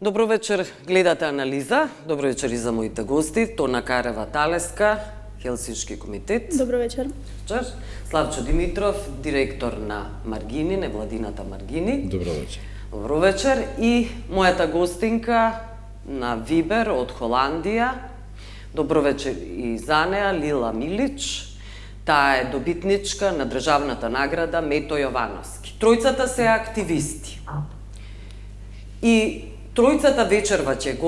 Добро вечер, гледате анализа. Добро вечер и за моите гости. Тона Карева-Талеска, Хелсиншки комитет. Добро вечер. Славчо Димитров, директор на Маргини, невладината Маргини. Добро вечер. Добро вечер. И мојата гостинка на Вибер од Холандија. Добро вечер и за неа, Лила Милич. Таа е добитничка на државната награда Мето Јовановски. Тројцата се активисти. И тројцата вечерва ќе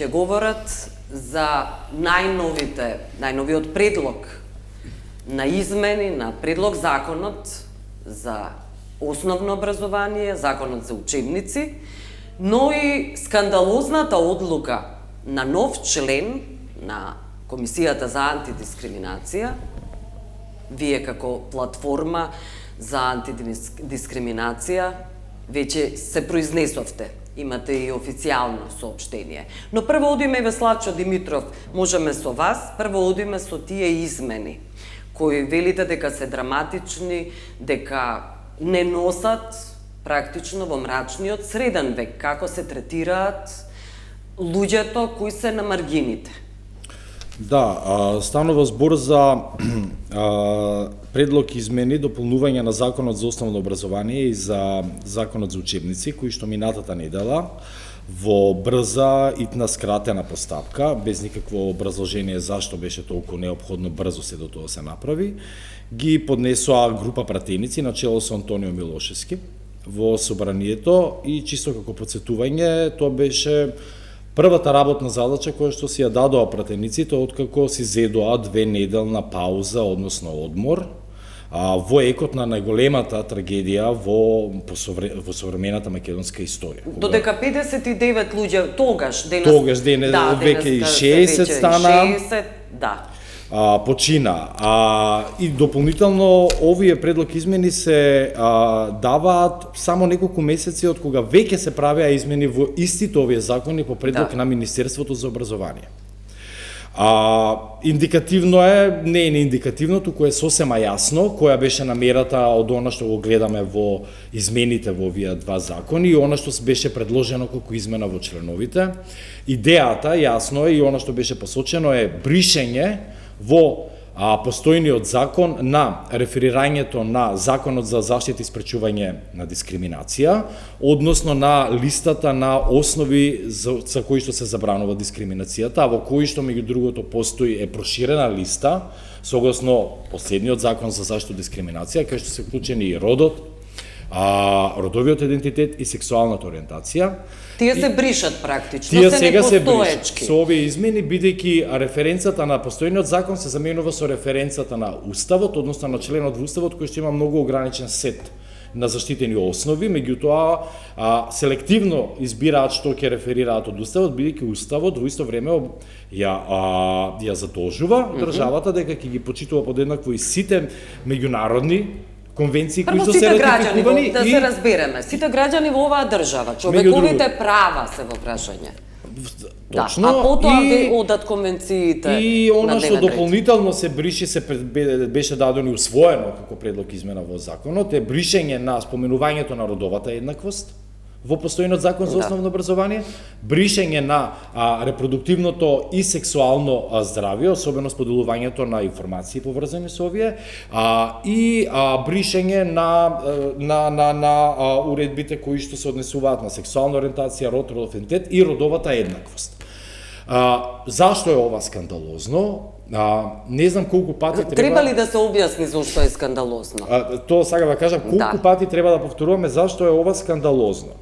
говорат за најновиот предлог на измени на предлог законот за основно образование, законот за учебници, но и скандалозната одлука на нов член на Комисијата за антидискриминација. Вие како платформа за антидискриминација веќе се произнесовте. Имате и официјално соопштение. Но прво одиме, Веславчо Димитров, можеме со вас, прво одиме со тие измени, кои велите дека се драматични, дека не носат практично во мрачниот среден век, како се третираат луѓето кои се на маргините. Да, станува збор за предлог измени, дополнување на Законот за основно образование и за Законот за учебници, кои што минатата недела во брза, итна, скратена постапка, без никакво образложение зашто беше толку неопходно брзо се до тоа се направи, ги поднесоа група пратеници на чело со Антонио Милошевски во собранието и чисто како потсетување, тоа беше првата работна задача која што си ја дадоа пратениците откако си зедоа 2-неделна пауза, односно одмор, во екот на најголемата трагедија во современата македонска историја. Додека 59 луѓе тогаш денес веќе и 60 стана. 60, да. Почина. И дополнително овие предлог измени се даваат само неколку месеци од кога веќе се правеа измени во истите овие закони по предлог на Министерството за образование. Индикативно е, не е неиндикативно, туку е сосема јасно која беше намерата од она што го гледаме во измените во овие два закони и она што беше предложено како измена во членовите. Идејата, јасно е, и она што беше посочено е бришење во постојниот закон на реферирањето на Законот за заштита и спречување на дискриминација, односно на листата на основи за кои што се забранува дискриминацијата, а во кои што меѓу другото постои е проширена листа согласно последниот Закон за заштита и дискриминација, кај што се вклучени и родот, родовиот идентитет и сексуалната ориентација. Тие се бришат практично, тие се сега се непостоечки. бришат. Со овие измени, бидејќи референцата на постојниот закон се заменува со референцата на Уставот, односно на членот во Уставот кој што има многу ограничен сет на заштитени основи, меѓутоа селективно избираат што ќе реферираат од Уставот, бидејќи Уставот во исто време ја задолжува државата дека ќе ги почитува подеднакво и сите меѓународни конвенции кои што се ратификувани. Да се разбереме, сите граѓани во оваа држава, човековите права се во прашање. Точно. А потоа одат конвенциите. И она што дополнително се бриши, беше дадено и усвоено како предлог измена во законот, е бришење на споменувањето на родовата еднаквост во постојниот закон за основно образование, бришење на репродуктивното и сексуално здравје, особено споделувањето на информации поврзани со овие, и бришење на уредбите кои што се однесуваат на сексуална ориентација, род, родов идентитет и родовата еднаквост. Зашто е ова скандалозно? Не знам колку пати треба ли да се објасни зашто е скандалозно? Тоа сега да кажам, колку пати треба да повторуваме зашто е ова скандалозно.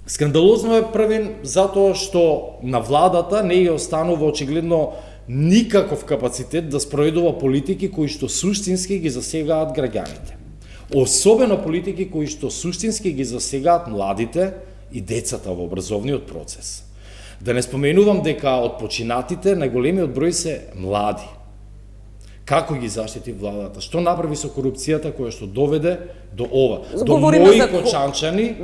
Скандалозно е првен затоа што на владата не ја останува очигледно никаков капацитет да спроведува политики кои што суштински ги засегаат граѓаните. Особено политики кои што суштински ги засегаат младите и децата во образовниот процес. Да не споменувам дека од починатите најголемиот број се млади. Како ги заштити владата? Што направи со корупцијата која што доведе до ова? До мои кочанчани,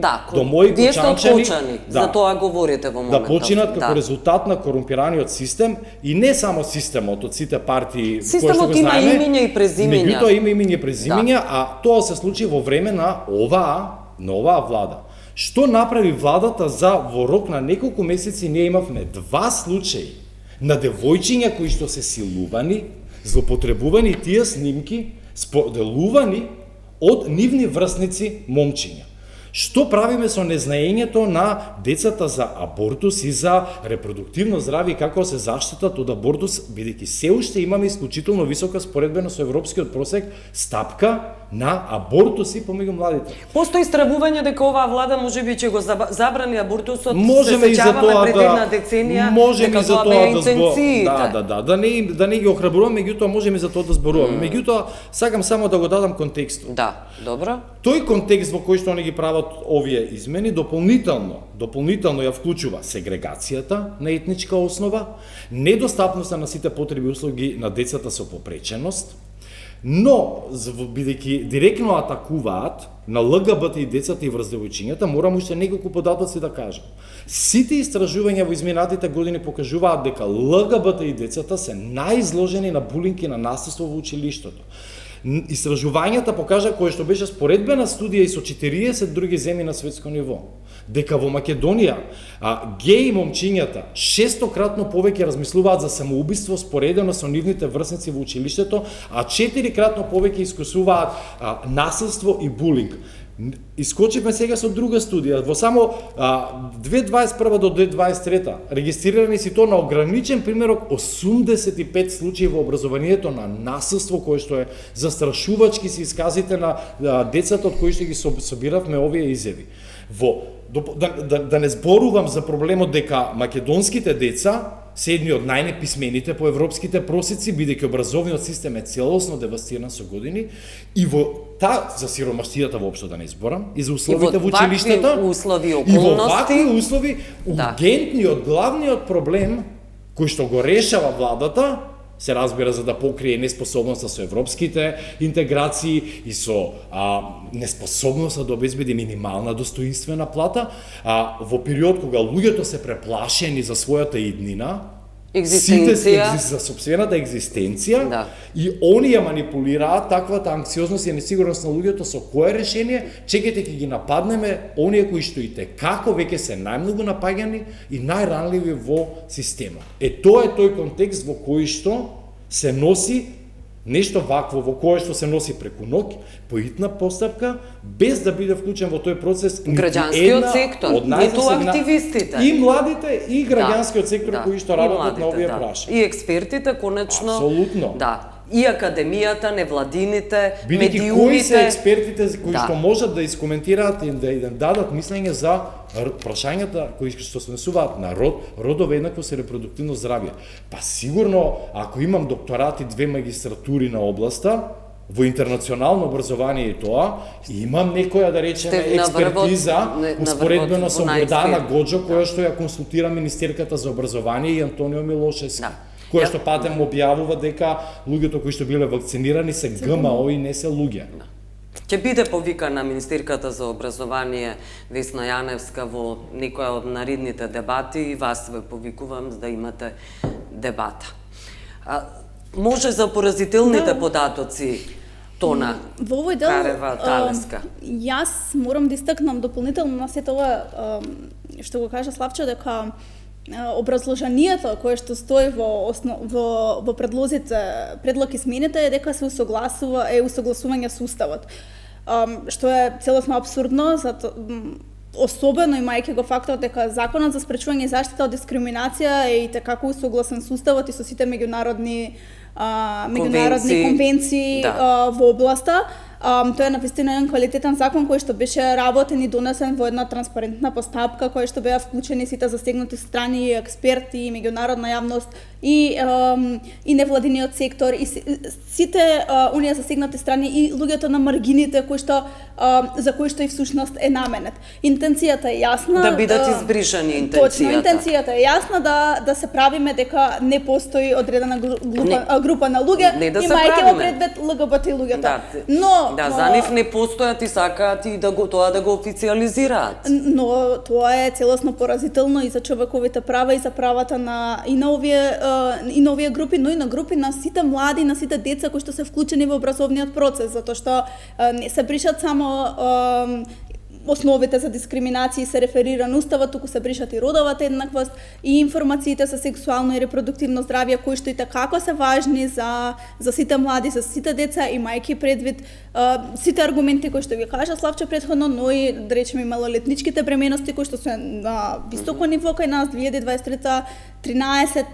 за тоа говорите во моментот. Да починат како резултат на корумпираниот систем и не само системот од сите партии кои што го знаеме. Системот има имиња и презимиња. Меѓутоа има имиња и презимиња, а тоа се случи во време на оваа влада. Што направи владата за во рок на неколку месеци ние имавме 2 случаи на девојчиња кои што се силувани, злоупотребувани, тие снимки споделувани од нивни врсници момчиња. Што правиме со незнаењето на децата за абортус и за репродуктивно здравје и како се заштитат од абортус, бидејќи се уште имаме исклучително висока споредбено со европскиот просек стапка на абортуси помеѓу младите. Постои стравување дека оваа влада можеби ќе го забрани абортусот, можеме се сеќаваме пред една деценија, можеме дека за тоа тоа беа да интенциите. да не ги охрабруваме, меѓутоа можеме за тоа да зборуваме. Меѓутоа сакам само да го дадам контекстот. Да, добро. Тој контекст во кој што они ги прават овие измени дополнително ја вклучува сегрегацијата на етничка основа, недостапноста на сите потреби услуги на децата со попреченост, но бидејќи директно атакуваат на ЛГБТ и децата и врз девојчињата, морам уште неколку податоци да кажам. Сите истражувања во изминатите години покажуваат дека ЛГБТ и децата се најизложени на булинг и на насилство во училиштето. Истражувањата покажа, кое што беше споредбена студија и со 40 други земји на светско ниво, дека во Македонија геј момчињата 600-кратно повеќе размислуваат за самоубиство споредено со нивните врсници во училиштето, а 4-кратно повеќе искусуваат насилство и булинг. Искочивме сега со друга студија. Во само 2021 до 2023 регистрирани си тоа на ограничен примерок 85 случаи во образованието на насилство кое што е застрашувачки се исказите на децата од кои што ги собиравме овие изјави. Да не зборувам за проблемот дека македонските деца се едни од најнеписмените по европските просеци, бидејќи образовниот систем е целосно девастиран со години, и во за сиромаштијата воопшто да не зборам, и за условите во училиштата, и во вакви услови, ургентниот, главниот проблем кој што го решава владата, се разбира за да покрие неспособноста со европските интеграции и со неспособноста да обезбеди минимална достоинствена плата, во период кога луѓето се преплашени за својата иднина, за сопствената екзистенција, и они ја манипулираат таквата анксиозност и несигурност на луѓето со кое решение, чекајте ќе ги нападнеме оние кои што и како веќе се најмногу напаѓани и најранливи во системот. Тоа е тој контекст во кој што се носи нешто вакво, во кое што се носи преку ноќ, по итна постапка, без да биде вклучен во тој процес граѓанскиот сектор, ниту активистите. И младите, и граѓанскиот сектор кои што работат на овие прашања. И експертите, конечно. Апсолутно. Да. И академијата, невладините, медиумите. Кои се експертите кои што можат да искоментираат и да дадат мислење за прашањата кои што се однесуваат на родове еднаквост и репродуктивно здравје? Па сигурно, ако имам докторат и 2 магистратури на областа, во интернационално образование и тоа, имам некоја, да речеме, експертиза, успоредбено со Гордана Гоџо, која што ја консултира Министерката за образование, и Антонио Милошевски. Која што патем објавува дека луѓето кои што биле вакцинирани се ГМО и не се луѓе. Ќе биде повикана Министерката за образование Весна Јаневска во некоја од наредните дебати и вас ве повикувам да имате дебата. Може за поразителните податоци, Тона во овој дел, Карева Талеска. Јас морам да истакнам дополнително на сето ова што го кажа Славчо, дека образложението кое што стои во предлог измените е дека се усогласување со уставот. Што е целосно апсурдно, особено имајќи го фактот дека Законот за спречување и заштита од дискриминација е и како усогласен со уставот и со сите меѓународни конвенции во областа. Тоа е навистина еден квалитетен закон кој што беше работен и донесен во една транспарентна постапка, кој што беа вклучени сите застегнати страни, експерти, меѓународна јавност и невладиниот сектор и сите оние засегнати страни и луѓето на маргините кои што за кои што и всушност е наменет. Интенцијата е јасна. Да бидат избришани интенцијата. Точно, интенцијата е јасна да се правиме дека не постои одредена група на луѓе, имајќи во предвид ЛГБТ луѓето. Но за нив не постојат и сакаат и тоа да го официализираат. Но тоа е целосно поразително и за човековите права и за правата и на овие групи, но и на групи на сите млади, на сите деца кои што се вклучени во образовниот процес, затоа што не се бришат само основите за дискриминација се реферира на уставот, туку се бришат и родовата еднаквост и информациите за сексуално и репродуктивно здравје, кои што и како се важни за сите млади, за сите деца, имајќи предвид сите аргументи кои што ги кажа Славчо претходно, но и да речеме малолетничките бременности кои што се на високо ниво кај нас 2023 13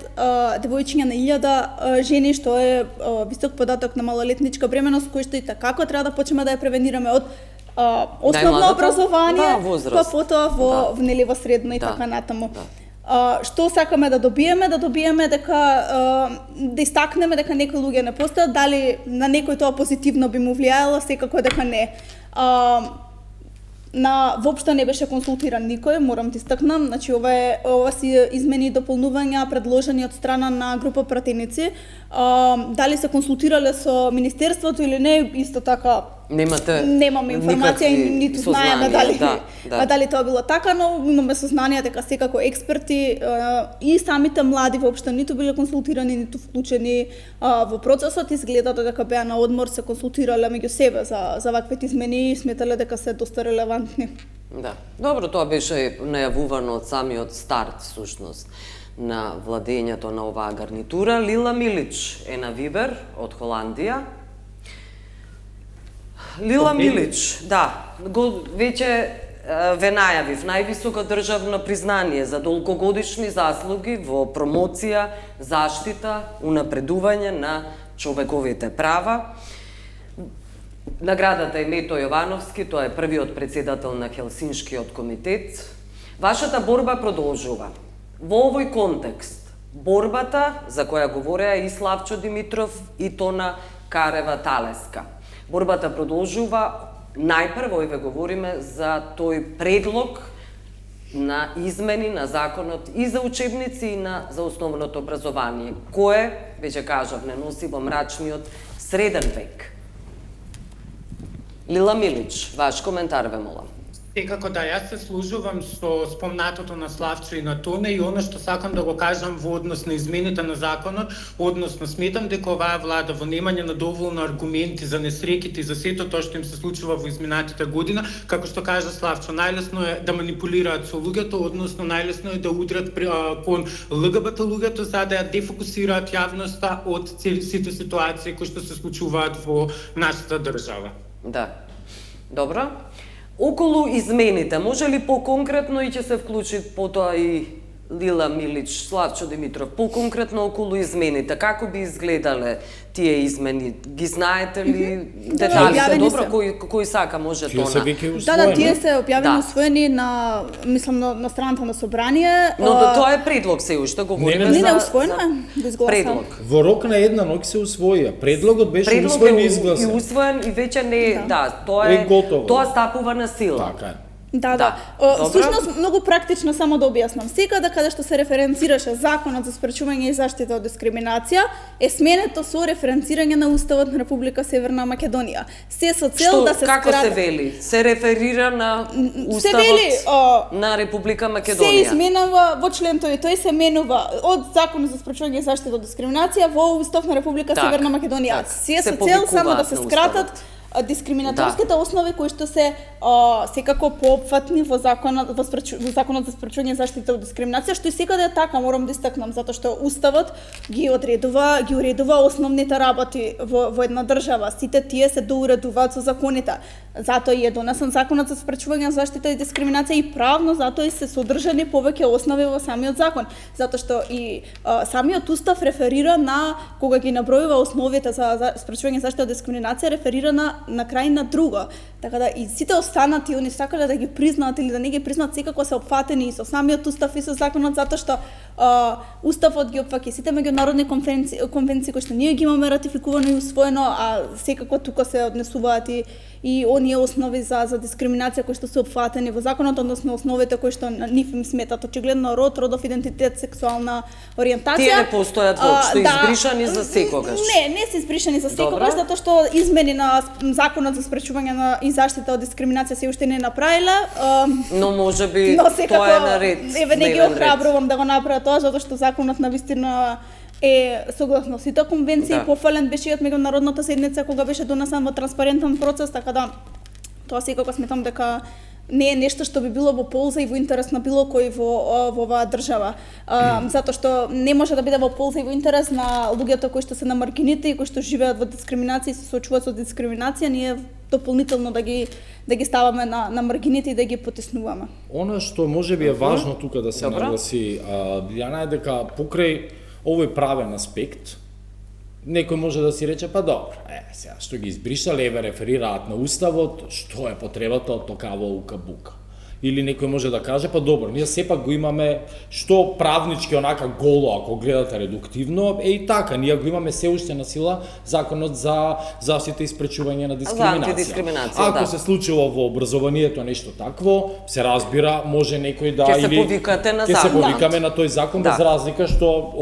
девојчиња на 1000 жени, што е висок податок на малолетничка бременост, кој што и како треба да почнеме да ја превенираме од основно образование, па потоа во нели во средно и така натаму. Што сакаме да добиеме? Да добиеме дека да истакнеме дека некои луѓе не постојат, дали на некој тоа позитивно би му влијаело, секако дека не. Воопшто не беше консултиран никој, морам да истакнам. Значи ова си измени и дополнувања предложени од страна на група пратеници. Дали се консултирале со министерството или не, исто така немам информација и ниту знаеме дали тоа било така, но имаме сознание дека секако експерти и самите млади воопшто ниту биле консултирани, ниту вклучени во процесот. Изгледа дека беа на одмор, се консултирале меѓу себе за ваквите измени и сметале дека се доста релевантни. Да. Добро, тоа беше најавувано од самиот старт, всушност, на владењето на оваа гарнитура. Лила Милич е на Вибер од Холандија. Лила Милич, веќе ве најавив највисоко државно признание за долгогодишни заслуги во промоција, заштита, унапредување на човековите права. Наградата е Мето Јовановски, тоа е првиот председател на Хелсиншкиот комитет. Вашата борба продолжува. Во овој контекст, борбата за која говореа и Славчо Димитров и Тона Карева-Талеска. Борбата продолжува, најпрво ве говориме за тој предлог на измени на законот и за учебници и за основното образование, кое, веќе кажав, не носи во мрачниот среден век. Лила Милич, ваш коментар ве молам. Секако да, јас се служувам со спомнатото на Славчо и на Тоне и оно што сакам да го кажам во однос на измените на законот, односно сметам дека оваа влада во немање на доволно аргументи за несреќите и за сето тоа што им се случува во изминатите година, како што кажа Славчо, најлесно е да манипулираат со луѓето, односно најлесно е да удрат кон ЛГБТ луѓето за да ја дефокусираат јавноста од сите ситуации кои што се случуваат во нашата држава. Да. Добро. Околу измените, може ли по-конкретно и ќе се вклучи потоа и Лила Милич, Славчо Димитров, по-конкретно околу измените, како би изгледале тие измени? Ги знаете ли деталите? Добро, кој сака може Тона? Да, тие се објавени усвоени на, мислам, на страната на собрание. Но тоа е предлог се уште, говориме за... Не, усвоено е, да изгласа. Предлог. Во рок на една ноќ се усвоија. Предлогот беше усвоен и изгласан. И усвоен и веќе не, тоа е готово. Тоа стапува на сила. Така е. Да. Всушност, многу практично само да објаснам. Секаде каде што се референцираше Законот за спречување и заштита од дискриминација, е сменето со референцирање на Уставот на Република Северна Македонија. Се со цел да се скрати... Како се вели? Се реферира на Уставот на Република Македонија. Се изменува во член тој се менува од Законот за спречување и заштита од дискриминација во Устав на Република Северна Македонија. Се со цел само да се скратат дискриминаторските основи кои што се секако поопфатни во Законот за спречување и заштита од дискриминација, што и секаде е така, морам да истакнам, затоа што Уставот ги уредува основните работи во една држава. Сите тие се доуредуваат со законите. Затоа и е донесен Законот за спречување и заштита од дискриминација и правно затоа и се содржани повеќе основи во самиот закон, затоа што и самиот Устав реферира на, кога ги набројува основите за спречување и заштита од дискриминација, реферира на крај на друго. Така да и сите останати они сакале да ги признаат или да не ги признаат, секако се опфатени и со самиот Устав и со законот, затоа што Уставот ги опфаќа сите меѓународни конвенции кои што ние ги имаме ратификувано и усвоено, а секако тука се однесуваат и оние основи за дискриминација кои што се опфатени во законот, односно основите кои што нив им сметат очигледно род, родов идентитет, сексуална ориентација. Тие не постојат воопшто, избришани за секогаш. Не се избришани за секогаш, затоа што измени на Законот за спречување и заштита од дискриминација се уште не направиле. Но можеби тоа е наред. Еве не ги охрабрувам да го направат тоа, затоа што законот навистина е согласно сите конвенции, пофален беше и од меѓународната седница кога беше донесен во транспарентен процес, така да тоа секако сметам дека не е нешто што би било во полза и во интерес на било кој во оваа држава. Затоа што не може да биде во полза и во интерес на луѓето кои што се на маргините и кои што живеат во дискриминација и се соочуваат со дискриминација, ние дополнително да ги ставаме на маргините и да ги потиснуваме. Она што можеби е важно тука да се нагласи, Јана, е дека покрај овој правен аспект, некој може да си рече, па добро, сега што ги избришале, еве реферираат на Уставот, што е потребата од токава ука-бука? Или некој може да каже, па добро, ние сепак го имаме, што правнички онака голо, ако гледате редуктивно, и така, ние го имаме се уште на сила Законот за заштита и спречување на дискриминација. Ако се случило во образованието нешто такво, се разбира, може некој да Ќе се повикате на закон. Ќе се повикаме на тој закон, без разлика што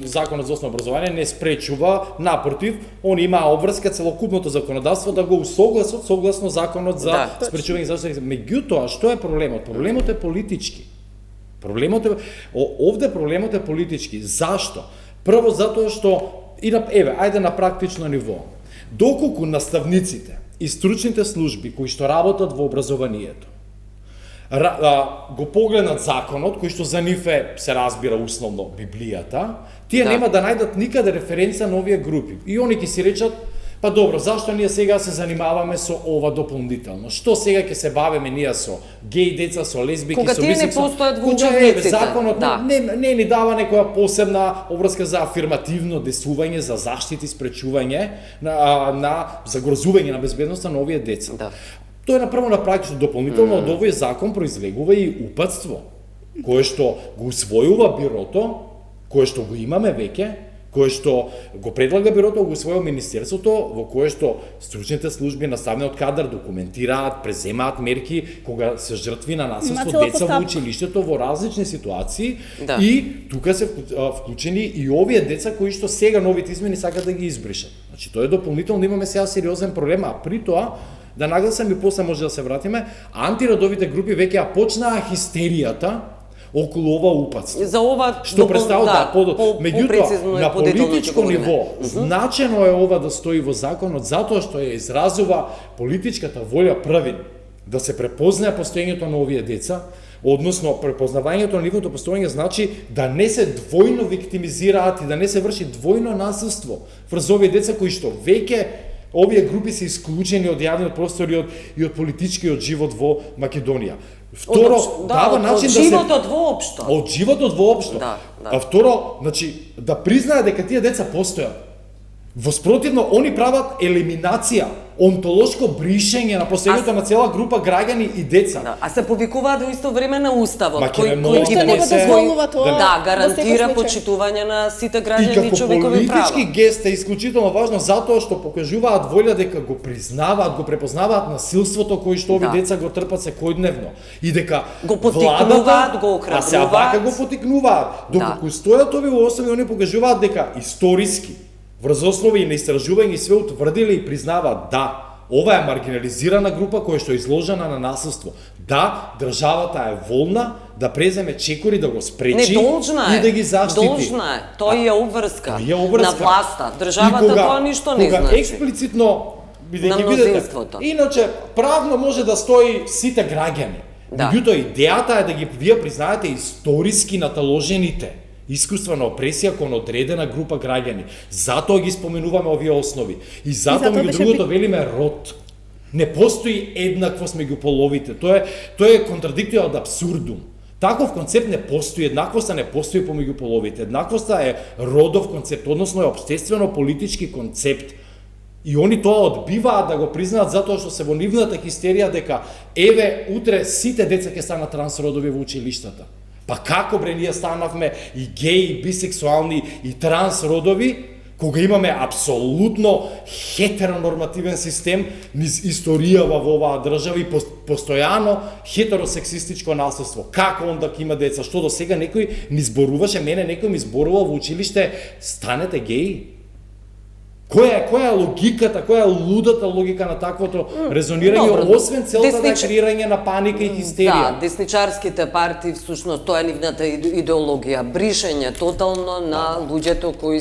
Законот за основно образование не спречува, напротив, он има обврска целокупното законодавство да го усогласат согласно Законот за спречување и заштита. Меѓутоа, што е проблемот? Проблемот е политички. Овде проблемот е политички. Зашто? Прво затоа што, еве, ајде на практично ниво. Доколку наставниците и стручните служби кои што работат во образованието го погледнат законот, кој што за нив е, се разбира условно, Библијата, тие нема да најдат никаде референца на овие групи. И они ќе си речат, па добро, зашто ние сега се занимаваме со ова дополнително? Што сега ќе се бавиме ние со геј деца, со лесбики, со бисексуални? Кога тие не постојат во учебниците. Законот не ни дава некоја посебна обврска за афирмативно действување, за заштита и спречување на загрозување на безбедноста на овие деца. Тоа е на практично дополнително од овој закон произлегува и упатство, кое што го усвојува бирото, кое што го имаме веќе, кое што го предлага бирото, го усвојува министерството, во кое што стручните служби, наставниот кадар документираат, преземаат мерки кога се жртви на насилство деца во училиштето во различни ситуации и тука се вклучени и овие деца кои што сега новите измени сакаат да ги избришат. Значи тоа е дополнително, имаме сега сериозен проблем, а при тоа да нагласам и после може да се вратиме, антирадовите групи веќе ја почнаа хистеријата околу ова упатство. За ова што представува меѓутоа на политичко ниво значено е ова да стои во законот затоа што ја изразува политичката волја првин да се препознае постоењето на овие деца, односно препознавањето на нивното постоење значи да не се двојно виктимизираат и да не се врши двојно насилство врз овие деца кои што веќе овие групи се исклучени од јавниот простор и од политичкиот живот во Македонија. Второ, дава начин да се... Од животот воопшто. Од животот воопшто. А второ, значи, да признае дека тие деца постојат. Воспротивно, они прават елиминација, онтолошко бришење на постоењето на цела група граѓани и деца. А се повикуваат во исто време на Уставот, кој ги гарантира почитување на сите граѓани и човекови права. И како политички гест е исклучително важно затоа што покажуваат волја дека го признаваат, го препознаваат насилството кој што овие деца го трпат секојдневно и дека го поттикнуваат, го охрабруваат. А се вака го поттикнуваат. Доколку стојат овие основи, они покажуваат дека историски врз основи на истражување све утврдиле и признаваат ова е маргинализирана група која што е изложена на насилство. Државата е волна да преземе чекори да го спречи и да ги заштити. Должна е. Тоа е обврска на власта. Државата тоа ништо не значи. Кога експлицитно бидејќи видите, иначе правно може да стои сите граѓани. Меѓутоа идејата е да ги вие признаете историски наталожените искуства на опресија кон одредена група граѓани. Затоа ги споменуваме овие основи. И затоа меѓу другото велиме род. Не постои еднаквост меѓу половите. Тоа е контрадикција од абсурдум. Таков концепт не постои, еднаквоста не постои помеѓу половите. Еднаквоста е родов концепт, односно е општествено-политички концепт. И они тоа одбиваат да го признаат затоа што се во нивната хистерија дека еве утре сите деца ќе станат трансродови во училиштата. Па како бре ние станавме и геи, и бисексуални, и трансродови, кога имаме апсолутно хетеронормативен систем низ историјава во оваа држава и постојано хетеросексистичко насилство. Како онда ќе има деца? Што до сега некој ни зборуваше, мене некој ми зборува во училиште, станете геи. Која е логиката, која е лудата логика на таквото резонирање, Добро, освен целта да е креирање на паника и хистерија? Да, десничарските партии, всушност, тоа е нивната идеологија. Бришење тотално на луѓето кои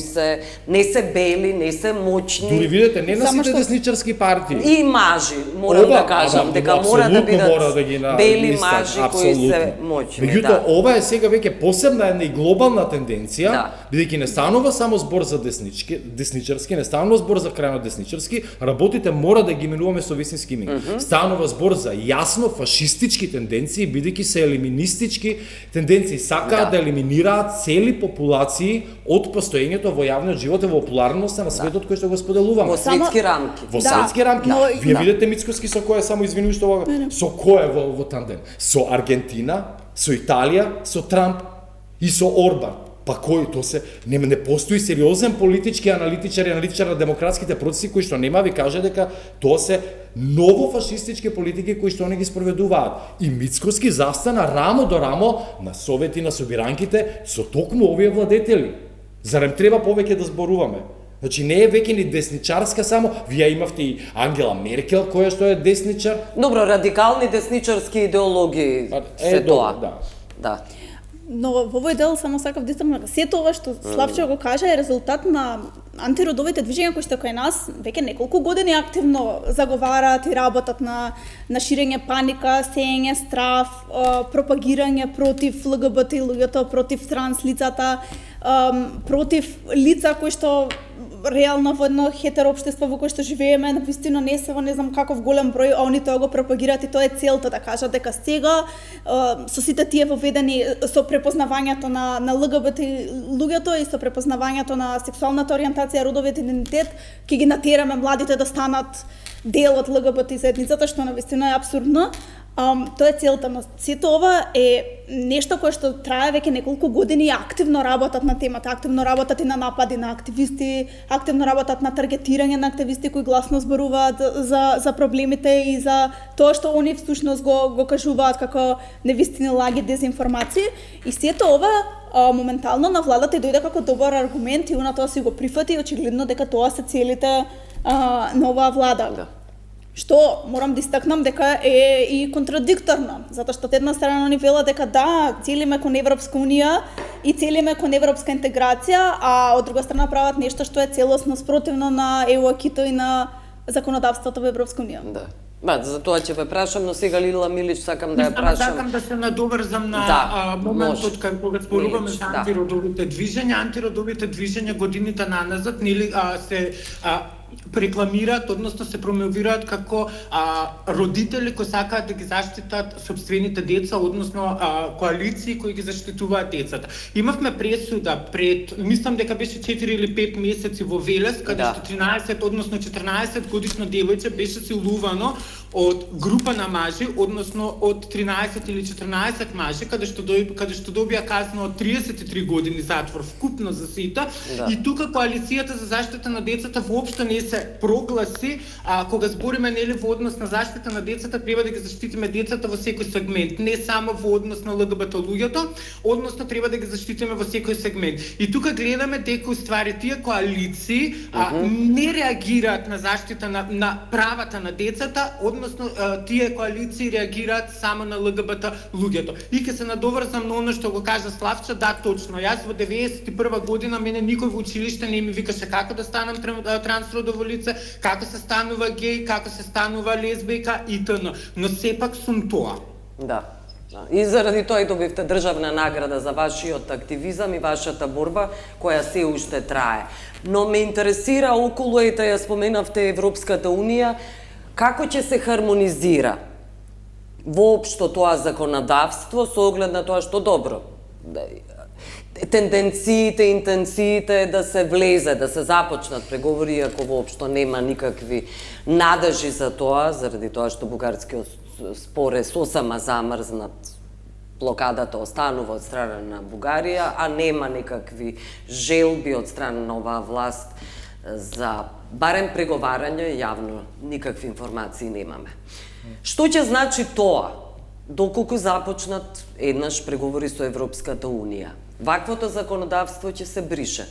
не се бели, не се моćни. Дури видите, не на сите десничарски партии. И мажи, морам да кажам, дека мора да бидат бели мажи кои се моćни. Меѓутоа, ова е сега веќе посебна една и глобална тенденција, бидејќи не станува само збор за десничарски, не станува збор за крајно десничарски, работите мора да ги именуваме со вистински имиња. Станува збор за јасно фашистички тенденции, бидејќи се елиминистички тенденции, сакаат да елиминираат цели популации од постоењето во јавниот живот и во популарноста на светот кој што го споделуваме. Во светски рамки. Во светски рамки. Вие видите Мицкоски со кој само извини што со кој во тандем? Со Аргентина, со Италија, со Трамп и со Орбан. Па кој то се не постои сериозен политички аналитичар на демократските процеси кои што нема ви каже дека тоа се ново фашистички политики кои што они ги спроведуваат. И Мицкоски застана рамо до рамо на совети на собиранките со токму овие владетели. Зарем треба повеќе да зборуваме? Значи не е веќе ни десничарска само, вие имавте и Ангела Меркел која што е десничар. Добро, радикални десничарски идеологии се тоа. Да. Но во овој дел само сакав да истакнам дека сето ова што Славчо го кажа е резултат на антиродовите движења кои што кај нас веќе неколку години активно заговараат и работат на ширење паника, сеење страв, пропагирање против ЛГБТ луѓето, против транс лицата, против лица кои што реално во едно хетеро општество во кое што живееме, навистина не се во не знам каков голем број, а они тоа го пропагираат и тоа е целта да кажат дека сега со сите тие воведени со препознавањето на ЛГБТ луѓето и со препознавањето на сексуалната ориентација, родовиот идентитет, ќе ги натераме младите да станат дел од ЛГБТ заедницата, што навистина е апсурдно. Тоа е целта, но сето ова е нешто кое што трае веќе неколку години и активно работат на темата, активно работат и на напади на активисти, активно работат на таргетирање на активисти кои гласно зборуваат за проблемите и за тоа што они всушност го кажуваат како невистини, лаги, дезинформации. И сето ова моментално на владата и дојде како добар аргумент и она тоа си го прифати и очигледно дека тоа се целите на оваа влада. Да. Што морам да истакнам дека е и контрадикторно, затоа што од една страна ни вела дека да, целиме кон Европска унија и целиме кон европска интеграција, а од друга страна прават нешто што е целосно спротивно на ЕУ-акито и на законодавството во Европска унија. Да. За тоа ќе ве прашам, но сега Лила Милич сакам да ја прашам. Сакам да се надоврзам на моментот кога зборуваме за антиродовите движења. Антиродовите движења годините наназад нели се рекламираат, односно се промовираат како родители кои сакаат да ги заштитат собствените деца, односно коалиции кои ги заштитуваат децата. Имавме пресуда пред, мислам дека беше 4 или 5 месеци во Велес, каде што 13, односно 14 годишно девојче беше силувано од група на мажи, односно од 13 или 14 мажи, каде што добија казна од 33 години затвор вкупно за сите. И тука коалицијата за заштита на децата воопшто не се прогласи, кога збориме нели во однос на заштита на децата, треба да ги заштитиме децата во секој сегмент, не само во однос на ЛГБТ луѓето, односно треба да ги заштитиме во секој сегмент. И тука гледаме дека уствари тие коалиции не реагираат на заштита на правата на децата, односно тие коалиции реагираат само на ЛГБТ луѓето. И ќе се надоврзам на оно што го кажа Славчо, да, точно. Јас во 91 година мене никој во училиште не ми викаше како да станам трансродово лице, како се станува геј, како се станува лесбијка итн. Но сепак сум тоа. Да. И заради тоа и добивте државна награда за вашиот активизам и вашата борба, која се уште трае. Но ме интересира околу, ете ја споменавте Европската унија, како ќе се хармонизира воопшто тоа законодавство со оглед на тоа што добро? Тенденциите, интенциите да се влезе, да се започнат преговори, ако воопшто нема никакви надежи за тоа, заради тоа што бугарскиот спор е сосема замрзнат, блокадата останува од страна на Бугарија, а нема никакви желби од страна на оваа власт за барем преговарање, јавно никакви информации немаме. Што ќе значи тоа, доколку започнат еднаш преговори со Европската унија? Ваквото законодавство ќе се брише?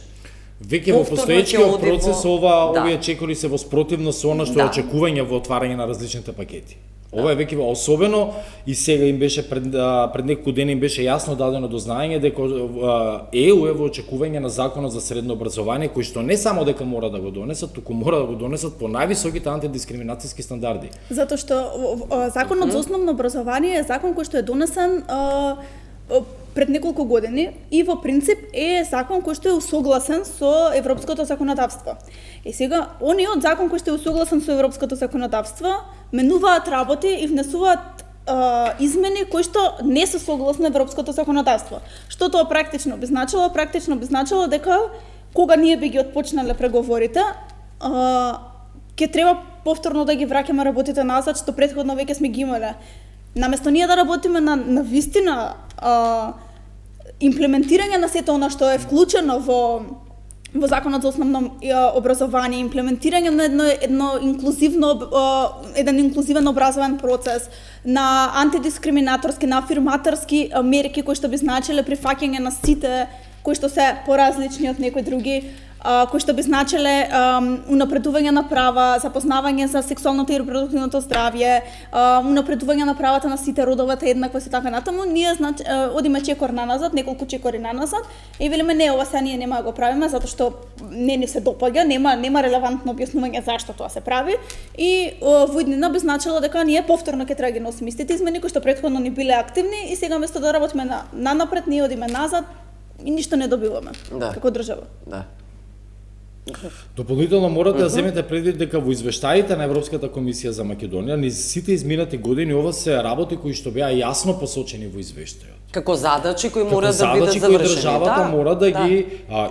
Веќе во повторно постоечкиот ќе оди процес во- овие чекори се во спротивно со она што е очекување во отварање на различните пакети. Ова е веќе особено и сега им беше пред неколку дена им беше јасно дадено до знаење дека ЕУ е во очекување на законот за средно образование кој што не само дека мора да го донесат, туку мора да го донесат по највисоките антидискриминацијски стандарди. Затоа што законот за основно образование е закон кој што е донесен пред неколку години и во принцип е закон кој што е усогласен со европското законодавство. И сега, ониот закон кој што е усогласен со европското законодавство, менуваат работи и внесуваат измени кои што не се согласни на европското законодавство. Што тоа практично би значило? Практично би значило дека кога ние би ги отпочнале преговорите, ќе треба повторно да ги враќаме работите назад што претходно веќе сме ги имале. Наместо ние да работиме на вистина имплементирање на сето она што е вклучено во законот за основно образование, имплементирање на еден инклузивен образовен процес, на антидискриминаторски, на афирматорски мерки кои што би значиле прифаќање на сите кои што се поразлични од некои други, кои што би значиле унапредување на права, запознавање за сексуалното и репродуктивното здравје, унапредување на правата на сите родовата еднаквост и така натаму, ние одиме чекор наназад, неколку чекори наназад и велиме не, ова сега ние нема да го правиме затоа што не ни се допаѓа, нема релевантно објаснување зашто тоа се прави и во иднина би значило дека ние повторно ќе треба да ги носиме истите измени кои што претходно ни биле активни и сега место да работиме на напред, ние одиме назад и ништо не добиваме како држава. Да. Дополнително морате да земете предвид дека во извештаите на Европската комисија за Македонија низ сите изминати години ова се работи кои што беа јасно посочени во извештајот. Како задачи кои мора да бидат задачи кои завршени. државата мора да ги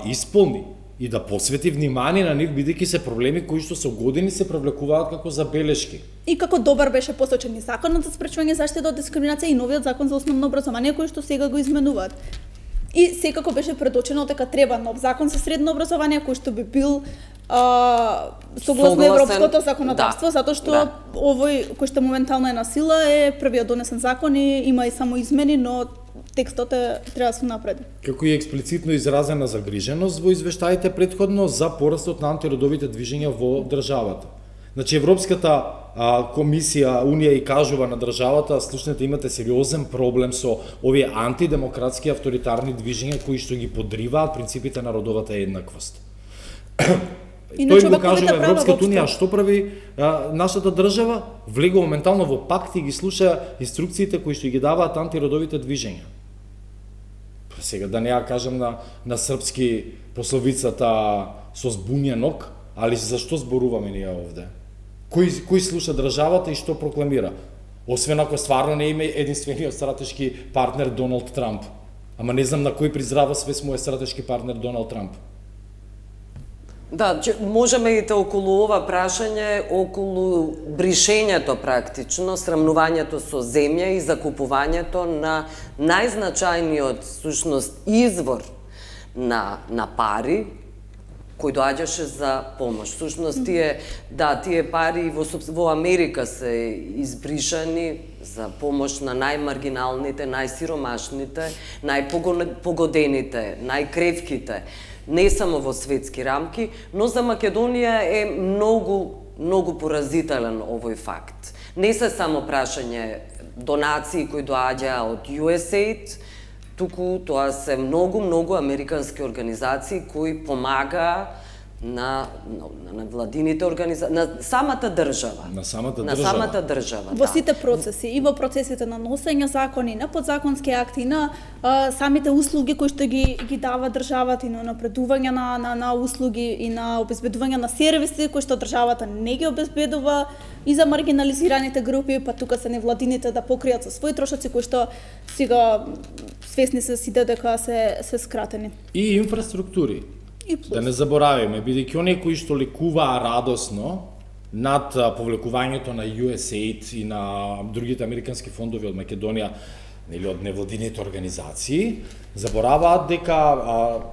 исполни и да посвети внимание на нив бидејќи се проблеми кои што со години се привлекуваат како забелешки. И како добар беше посочен и законот за спречување заштита од дискриминација и новиот закон за основно образование кој што сега го изменуваат. И секако беше предочено дека треба нов закон за средно образование кој што би бил согласно европското законодавство, затоа што овој кој што моментално е на сила е првиот донесен закон и има и само измени, но текстот треба да се напреди. Како и експлицитно изразена загриженост во извештаите претходно за порастот на антиродовите движења во државата. Значи Европската комисија, Унија и кажува на државата, слушнете, имате сериозен проблем со овие антидемократски авторитарни движења кои што ги подриваат принципите на родовата еднаквост. Тој го кажува Европската Унија, што прави нашата држава? Влегува моментално во пакт и ги слуша инструкциите кои што ги даваат антиродовите движења. Сега да не ја кажам на српски пословицата со збунjenog, али зашто зборуваме ние овде? Кој слуша државата и што прокламира? Освен ако стварно не има единствениот стратешки партнер Доналд Трамп. Ама не знам на кој при здрава свест му е стратешки партнер Доналд Трамп. Да, можеме и околу ова прашање, околу бришењето практично, срамнувањето со земја и закупувањето на најзначајниот сушност извор на пари кој доаѓаше за помош. Сушност тие пари во Америка се избришани за помош на најмаргиналните, најсиромашните, најпогодените, најкревките, не само во светски рамки, но за Македонија е многу поразителен овој факт. Не се само прашање донации кои доаѓа од USAID, туку тоа се многу американски организации кои помагаа на владините организации, на самата држава. На самата држава. Во сите процеси, и во процесите на носење закони, на подзаконски акти, на самите услуги кои што ги дава државата и на напредување на услуги и на обезбедување на сервиси кои што државата не ги обезбедува и за маргинализираните групи, па тука се невладините да покријат со своји трошоци кои што сега свесни се сите дека се скратени. И инфраструктури. Да не забораваме, бидејќи оние кои што лекуваа радосно над повлекувањето на USAID и на другите американски фондови од Македонија или од невладините организации, забораваат дека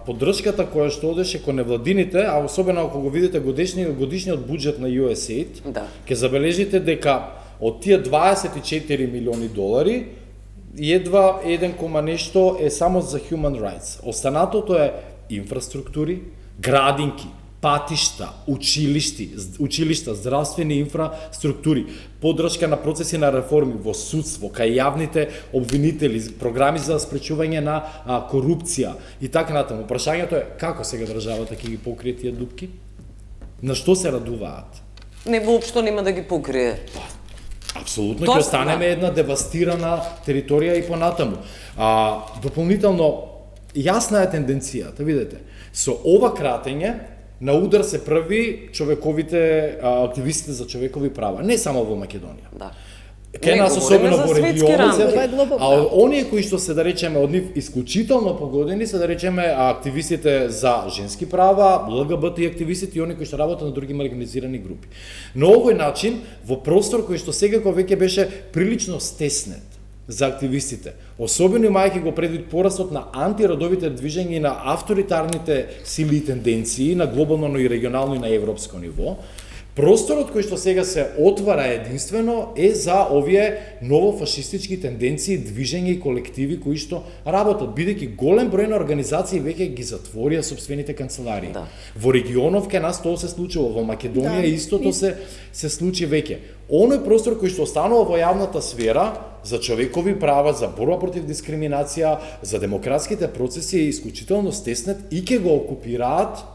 поддршката која што одеше кон невладините, а особено ако го видите годишниот буџет на USAID, ќе забележите дека од тие 24 милиони долари, едва 1 нешто е само за human rights. Останатото е инфраструктури, градинки, патишта, училишта, здравствени инфраструктури, поддршка на процеси на реформи во судство, кај јавните обвинители, програми за спречување на корупција и така натаму. Прашањето е како сега државата ќе ги покрие тие дупки? На што се радуваат? Не, воопшто нема да ги покрие. Апсолутно ќе останеме една девастирана територија и понатаму. Дополнително, јасна е тенденцијата, видете. Со ова кратење, на удар се први активистите за човекови права, не само во Македонија. Да. Кај нас особено во регионот, оние кои што се, да речеме, од нив исклучително погодени се, да речеме, активистите за женски права, ЛГБТ и активистите и оние кои што работат на други маргинализирани групи. На овој начин, во простор кој што секако веќе беше прилично стеснет за активистите, особено имајќи го предвид порастот на антиродовите движења и на авторитарните сили и тенденции на глобално, но и регионално и на европско ниво, просторот кој што сега се отвара единствено е за овие новофашистички тенденции, движења и колективи кои што работат, бидејќи голем број на организации веќе ги затворија сопствените канцеларии. Да. Во регионов кај нас тоа се случува, во Македонија истото се случи веќе. Оној простор кој што останува во јавната сфера за човекови права, за борба против дискриминација, за демократските процеси е исклучително стеснет и ќе го окупираат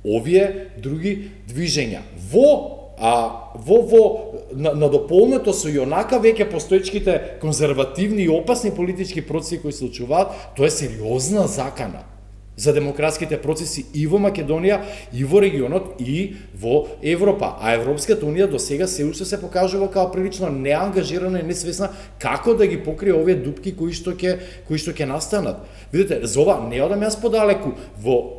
овие други движења. На дополнето со и онака веќе постоечките конзервативни и опасни политички процеси кои се случуваат, тоа е сериозна закана за демократските процеси и во Македонија, и во регионот, и во Европа. А Европската Унија до сега се уште се покажува као прилично неангажирана и несвесна како да ги покрие овие дупки кои што ќе настанат. Видите, за ова не одам јас подалеку,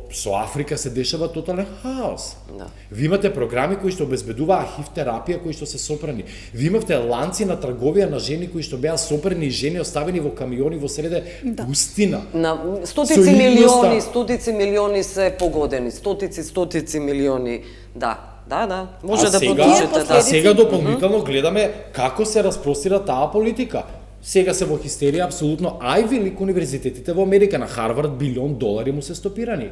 со Африка се дешава тотален хаос. Да. Ви имате програми кои што обезбедуваа хив терапија кои што се сопрени. Ви имавте ланци на трговија на жени кои што беа сопрени и жени оставени во камиони во среде пустина. На стотици милиони се погодени, стотици милиони, да. Може да продолжите. А сега дополнително гледаме како се распростира таа политика. Сега се во хистерија апсолутно, Айви Лиг универзитетите во Америка, на Харвард $1 билион му се стопирани.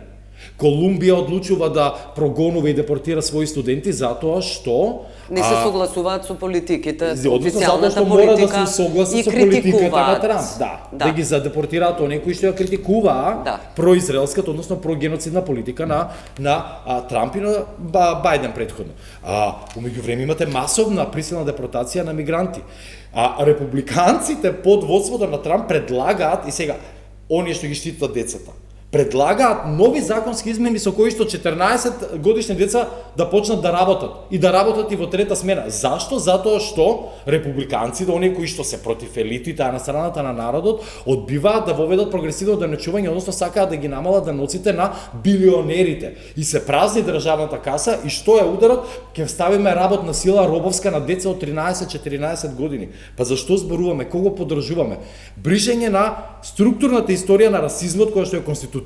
Колумбија одлучува да прогонува и депортира своји студенти затоа што не се согласуваат со политиките, официјалната политика, мора да се согласи со политиката на Трамп. Да ги задепортираат оние кои што ја критикуваат произраелската, односно прогеноцидна политика на Трамп и на Бајден претходно. Во меѓувреме имате масовна присилна депортација на мигранти. Републиканците под водството на Трамп предлагаат, и сега, оние што ги штитат децата, предлагаат нови законски измени со кои што 14 годишни деца да почнат да работат и во трета смена. Зашто? Затоа што републиканците, оние кои што се против елитите, а на страната на народот, одбиваат да воведат прогресивно данечување, односно сакаат да ги намалат даноците на билионерите. И се празни државната каса и што е ударот? Ќе вставиме работна сила робовска на деца од 13-14 години. Па зашто зборуваме? Кого поддржуваме? Бришење на структурната историја на расизмот која што е конститутивна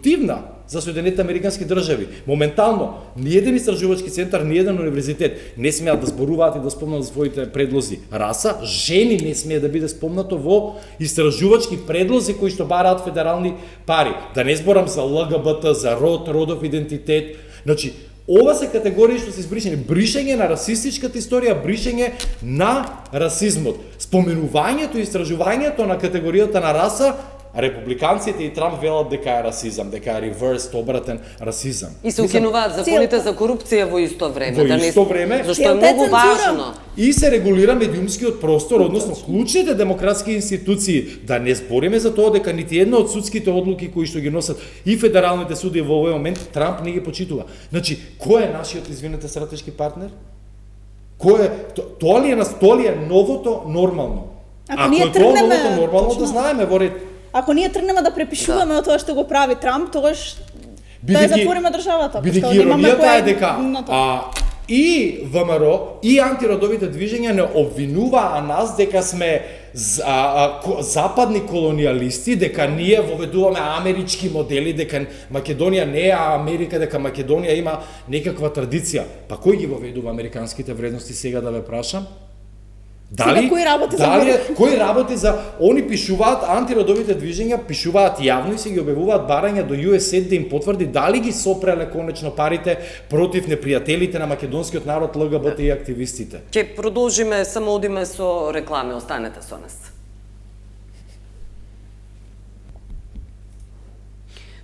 за Соединетите Американски држави. Моментално, ниеден истражувачки центар, ниеден универзитет не смеат да зборуваат и да спомнат своите предлози. Раса, жени не смее да биде спомнато во истражувачки предлози кои што бараат федерални пари. Да не зборам за ЛГБТ, за родов идентитет. Значи, ова се категории што се избришени. Бришење на расистичката историја, бришење на расизмот. Споменувањето и истражувањето на категоријата на раса, републиканците и Трамп велат дека е расизам, дека е реверс, обратен расизам. И се укинуваат законите за корупција во исто време. Во исто време. Зашто е многу важно. И се регулира медиумскиот простор, односно клучните демократски институции. Да не збориме за тоа дека нити една од судските одлуки кои што ги носат и федералните суди во овој момент Трамп не ги почитува. Значи, кој е нашиот, извинете, стратешки партнер? Кој е тоа ли е новото нормално? Ако е тоа новото нормално, да знаеме во ред. Ако ние тргнеме да препишуваме од тоа што го прави Трамп, тогаш да ја затвориме државата. Бидејќи иронијата е дека и ВМРО и антиродовите движења не обвинуваа нас дека сме западни колонијалисти, дека ние воведуваме амерички модели, дека Македонија не е Америка, дека Македонија има некаква традиција. Па кој ги воведува американските вредности сега, да ве прашам? Сега, кој работи за кој работи за они пишуваат антиродовите движења, пишуваат јавно и се ги објавуваат барања до USAID да им потврди дали ги сопреле конечно парите против непријателите на македонскиот народ, ЛГБТ и активистите. Ќе продолжиме, само одиме со реклами, останете со нас.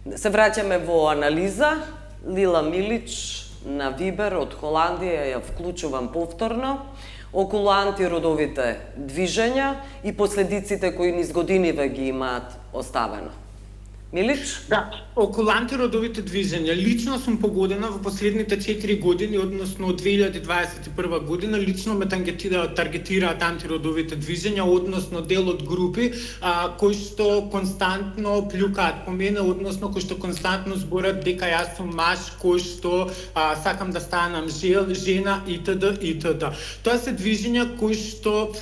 Се враќаме во анализа. Лила Милич на Вибер од Холандија ја вклучувам повторно околу антиродовите движења и последиците кои низ годиниве ги имаат оставено. Милич? Да, околу антиродовите движења. Лично сум погодена во последните 4 години, односно од 2021 година, лично ме таргетираат антиродовите движења, односно дел од групи кои што константно плюкаат по мене, односно кои што константно зборат дека јас сум маж, кој што сакам да станам жена итд. Тоа се движења кои што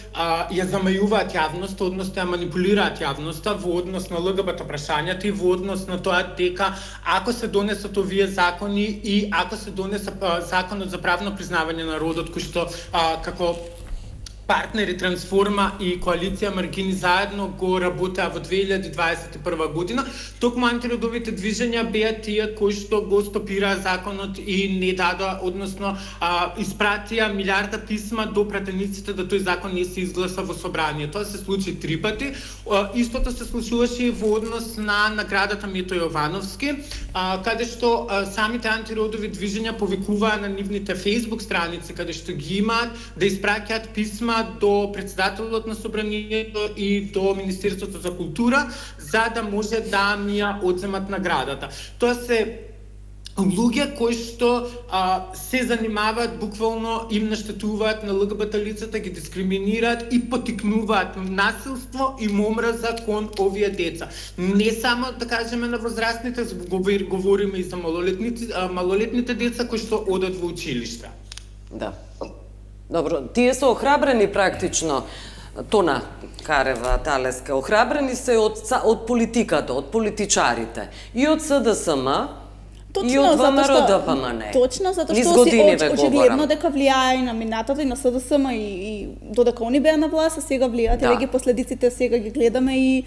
ја замајуваат јавноста, односно ја манипулираат јавноста во однос на ЛГБТ прашањата и во однос на тоа дека ако се донесат овие закони и ако се донесе законот за правно признавање на родот, кој што како партнери Трансформа и коалиција Маргини заедно го работеа во 2021 година, токму антиродовите движења беа тие кои што го стопираа законот и не дадоа, односно испратија милиарда писма до пратениците да тој закон не се изгласа во собрание. Тоа се случи 3 пати. Истото се случуваше и во однос на наградата Мето Јовановски, каде што самите антиродови движења повикуваа на нивните Facebook страници, каде што ги имаат да испраќаат писма до председателот на собранието и до Министерството за култура, за да може да ми ја одземат наградата. Тоа се луѓе кои што се занимаваат, буквално им наштетуваат на ЛГБТ лицата, ги дискриминираат и потикнуваат насилство и омраза кон овие деца. Не само, да кажеме, на возрастните, говориме и за малолетните деца кои што одат во училишта. Да. Добро, тие се охрабрени практично, Тона Карева Талеска, охрабрени се од политиката, од политичарите, и од СДСМ, и од ВМРО ДПМН. Точно, затоа што си очигледно дека влијае и на минатата и на СДСМ и додека они беа на власт, а сега влијаат и веќе последиците сега ги гледаме и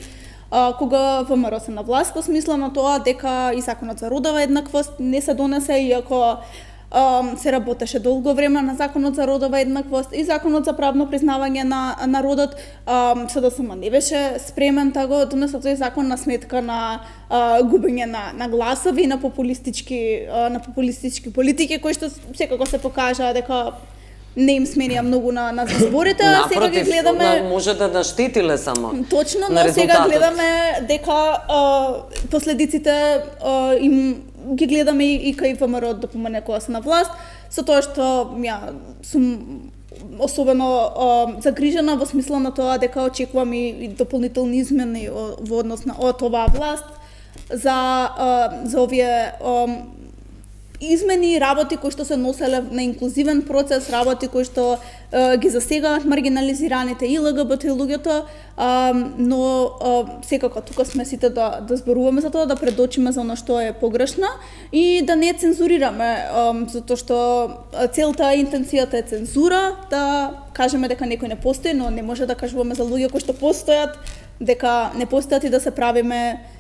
кога ВМРО се на власт, во смисла на тоа дека и законот за родова еднаквост не се донесе, иако се работеше долго време на законот за родова еднаквост и законот за правно признавање на родот. СДСМ не беше спремен да го донесе тој закон на сметка на губење на гласови и на популистички политики кои што секако се покажаа дека не им сменија многу на изборите, а сега ги гледаме може да наштетиле само. Точно, но сега гледаме дека последиците им ги гледаме и кај ВМРО да помине кога се на власт, со тоа што сум особено загрижена во смисла на тоа дека очекувам и дополнителни измени во однос на оваа власт за овие измени и работи кои што се носеле на инклузивен процес, работи кои што ги засегаат маргинализираните и ЛГБТ луѓето, но секако тука сме сите да зборуваме за тоа, да предочиме за она што е погрешно и да не цензурираме, затоа што целта интенцијата е цензура, да кажеме дека некој не постои, но не може да кажуваме за луѓе кои што постојат, дека не постојат и да се правиме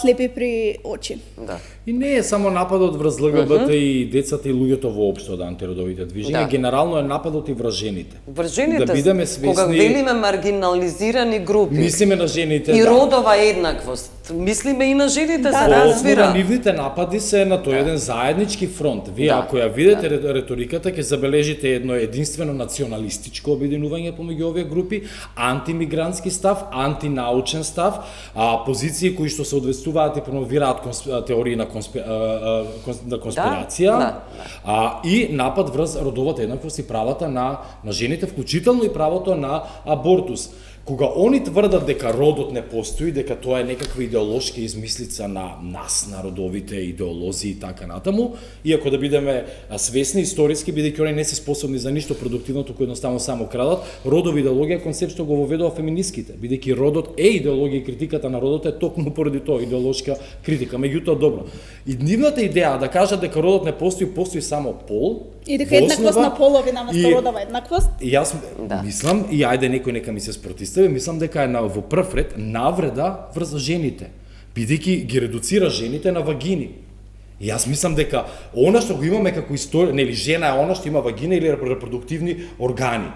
слепи при очи. Да. И не е само нападот врз ЛГБТ и децата и луѓето воопшто од антиродовите движења, генерално е нападот и врз жените. Врз жените, да бидеме свесни, кога велиме маргинализирани групи, мислиме на жените, и родова еднаквост, мислиме и на жените, се разбира. Нивните напади се на тој еден заеднички фронт. Вие ако ја видите реториката, ќе забележите едно единствено националистичко обединување помеѓу овие групи, антимигрантски став, антинаучен став, позиции кои што се одвестуваат и промовираат теории на конспирација, и напад врз родовата еднаквост и правата на жените, вклучително и правото на абортус. Кога они тврдат дека родот не постои, дека тоа е некаква идеолошка измислица на нас, народовите идеолози и така натаму, иако да бидеме свесни историски, бидејќи они не се способни за ништо продуктивно, туку едноставно само крадат, родова идеологија е концепт што го воведува феминистките, бидејќи родот е идеологија и критиката на родот е токму поради тоа идеолошка критика. Меѓутоа добро. И нивната идеја да кажат дека родот не постои, постои само пол, и дека еднаквост на полови наместо родова еднаквост. И јас мислам, и ајде некој нека ми се спротистави, мислам дека е во прв ред навреда врз жените, бидејќи ги редуцира жените на вагини. И јас мислам дека она што го имаме како историја, нели жена е она што има вагина или репродуктивни органи.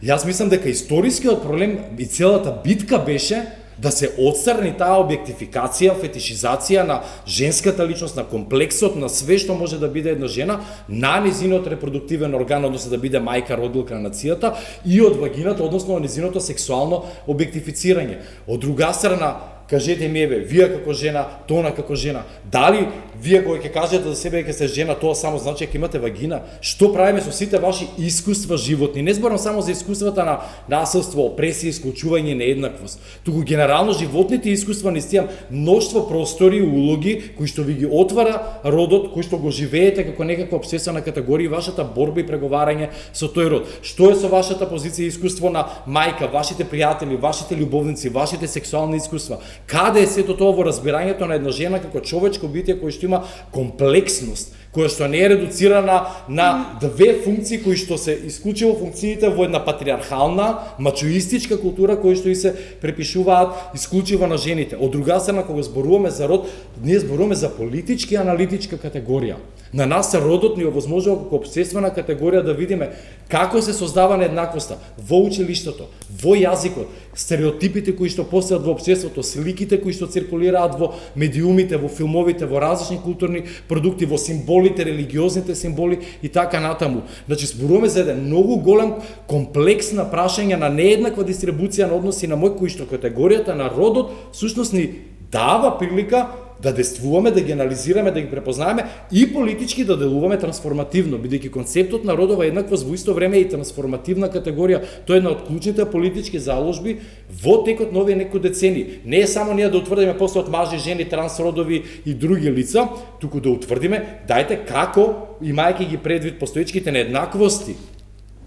Јас мислам дека историскиот проблем и целата битка беше да се отстрани таа објектификација, фетишизација на женската личност, на комплексот, на све што може да биде една жена, на незиниот репродуктивен орган, односно да биде мајка, родилка на нацијата, и од вагината, односно незиното сексуално објектифицирање. Од друга страна, кажете ми, вие како жена, тона како жена, дали вие кога ќе кажете за себе дека сте жена, тоа само значи дека имате вагина? Што правиме со сите ваши искуства животни? Не зборам само за искуствата на насилство, опресија, исклучување, нееднаквост. Туку генерално животните искуства наистина мноштво простори, улоги кои што ви ги отвара родот, кои што го живеете како некаква обсесивна категорија, вашата борба и преговарање со тој род. Што е со вашата позиција и искуство на мајка, вашите пријатели, вашите љубовници, вашите сексуални искуства? Каде е сето тоа во разбирањето на една жена како човечко битие кој што има комплексност, која што не е редуцирана на две функции кои што се исклучиво функциите во една патриархална, мачоистичка култура кои што и се препишуваат исклучиво на жените. Од друга страна, кога зборуваме за род, ние зборуваме за политички и аналитичка категорија. На нас родот ни овозможува како обсесивна категорија да видиме како се создава нееднаквоста во училиштето, во јазикот, стереотипите кои што постојат во општеството, сликите кои што циркулираат во медиумите, во филмовите, во различни културни продукти, во символите, религиозните символи и така натаму. Значи, зборуваме за еден многу голем комплекс на прашања на нееднаква дистрибуција на односи на мој, кои што категоријата на родот всушност ни дава прилика да действуваме, да ги анализираме, да ги препознаеме и политички да делуваме трансформативно, бидејќи концептот на родова еднаквост во исто време е и трансформативна категорија. Тоа е една од клучните политички заложби во текот на овие некои децени. Не е само ние да утврдиме постојат мажи, жени, трансродови и други лица, туку да утврдиме дајте како, имајќи ги предвид постоечките нееднаквости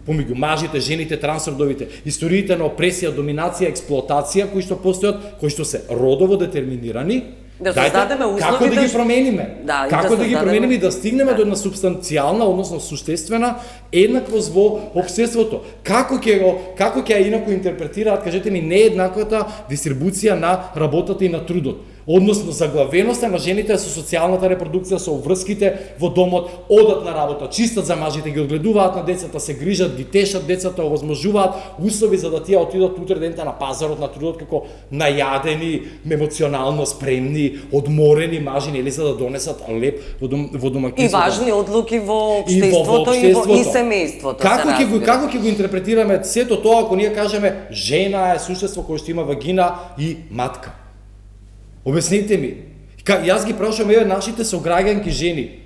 помеѓу мажите, жените, трансродовите, историите на опресија, доминација, експлоатација кои што постојат, кои што се родово детерминирани, да создадеме услови како да ги промениме? Да, како да ги промениме и да стигнеме до една субстанцијална, односно суштествена еднаквост во општеството? Како ќе ја инаку интерпретираат, кажете ми, нееднаквата дистрибуција на работата и на трудот? Односно, заглавеноста на жените со социјалната репродукција, со врските во домот, одат на работа, чистат за мажите, ги одгледуваат на децата, се грижат, ги тешат децата, овозможуваат услови за да тие отидат утре дента на пазарот на трудот како најадени, емоционално спремни, одморени мажи, нели, за да донесат леп во домаќинството. И важни одлуки во општеството и семејството. Како ќе го интерпретираме сето тоа ако ние кажеме жена е суштество кое што има вагина и матка? Обясните ми. Јас ги прашувам еве нашите сограѓанки жени,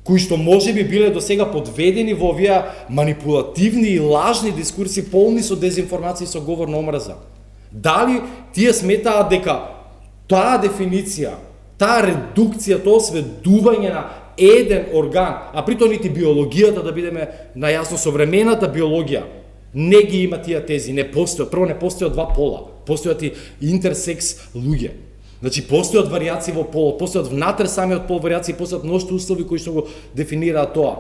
кои што можеби биле до сега подведени во овие манипулативни и лажни дискурси полни со дезинформација и со говор на омраза. Дали тие сметаат дека таа дефиниција, таа редукција, тоа сведување на еден орган, а притоа нити биологијата, да бидеме најасно, современата биологија, не ги има тие тези, не постојат. Прво, не постојат два пола, постојат и интерсекс луѓе. Значи, постојат варијации во полот, постојат внатре самиот пол варијации, постојат мноштво услови кои што го дефинираат тоа.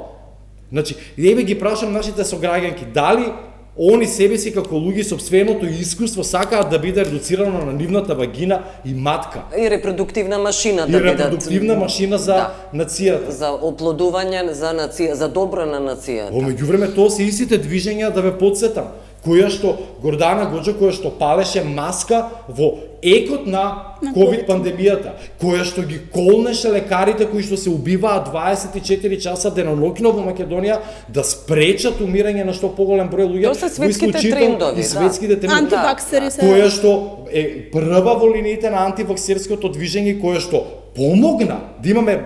Значи, еве ги прашам нашите сограѓанки, дали они себе си како луѓе со сопственото искуство сакаат да биде редуцирано на нивната вагина и матка. И репродуктивна машина да бидат. И репродуктивна машина за нацијата. За оплодување за нација, за добро на нацијата. Во меѓувреме тоа се истите движења, да ве потсетам, која што Гордана Гоџа, која што палеше маска во екот на ковид пандемијата, која што ги колнеше лекарите кои што се убиваат 24 часа деноноќно во Македонија да спречат умирање на што поголем број луѓе. Тоа се светските трендови, и светските трендови. Антиваксери се. Која што е прва во линиите на антиваксерското движење, која што помогна да имаме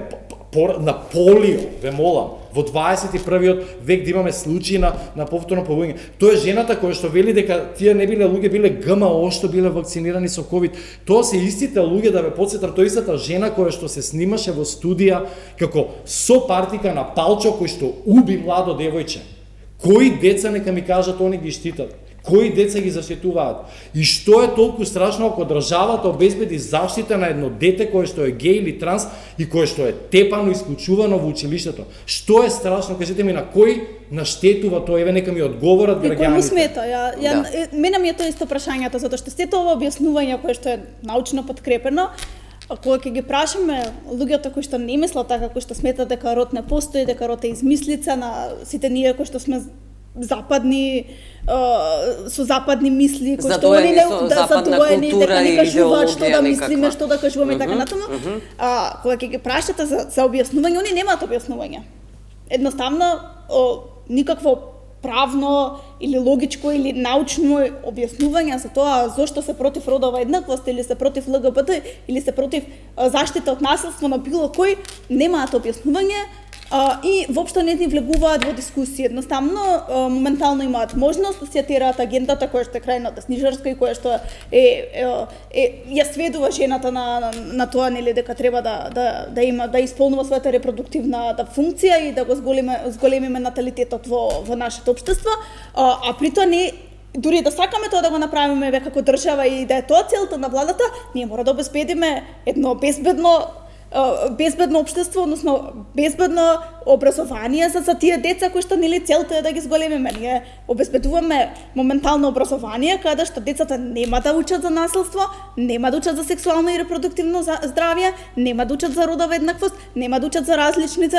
на полио, ве молам, во 21-виот век да имаме случаи на повторно побојање. Тоа е жената која што вели дека тие не биле луѓе, биле ГМО што биле вакцинирани со ковид. Тоа се истите луѓе, да ве потсетам, тоа истата жена која што се снимаше во студија како сопартика на Палчо кој што уби младо девојче. Кои деца, нека ми кажат, они ги штитат? Кои деца ги заштитуваат? И што е толку страшно ако државата обезбеди заштита на едно дете кое што е геј или транс и кое што е тепано, исклучувано во училиштето? Што е страшно? Кажете ми на кој наштетува тоа? Еве нека ми одговорат граѓаните. Кој му смета? Мене ми е тоа исто прашањето, затоа што сето ова објаснување кое што е научно подкрепено, кога ќе ги прашаме луѓето кои што не мислат така, кои што сметат дека род не постои, дека род е измислица на сите ние кои што сме западни со западни мисли, кои што они не задоени дека не кажуваат што да мислиме, што да кажуваме и така натаму. Кога ќе ги прашате за објаснување, они немаат објаснување. Едноставно никакво правно или логичко или научно објаснување за тоа зошто се против родова еднаквост или се против ЛГБТ или се против заштита од насилство на било кој, немаат објаснување. И воопшто не ни влегуваат во дискусија. Едноставно, моментално имаат можност да се тераат агендата која што е крајно десничарска и која што ја сведува жената на тоа, нели, дека треба да исполнува својата репродуктивна функција и да го зголемиме наталитетот во нашето општество, а при тоа не дури да сакаме тоа да го направиме како држава и да е тоа целта на владата, ние мора да обезбедиме едно безбедно општество, односно безбедно образование за тие деца кои што нели целта е да ги зголемиме. Ние обезбедуваме моментално образование каде што децата нема да учат за насилство, нема да учат за сексуално и репродуктивно здравје, нема да учат за родова еднаквост, нема да учат за различните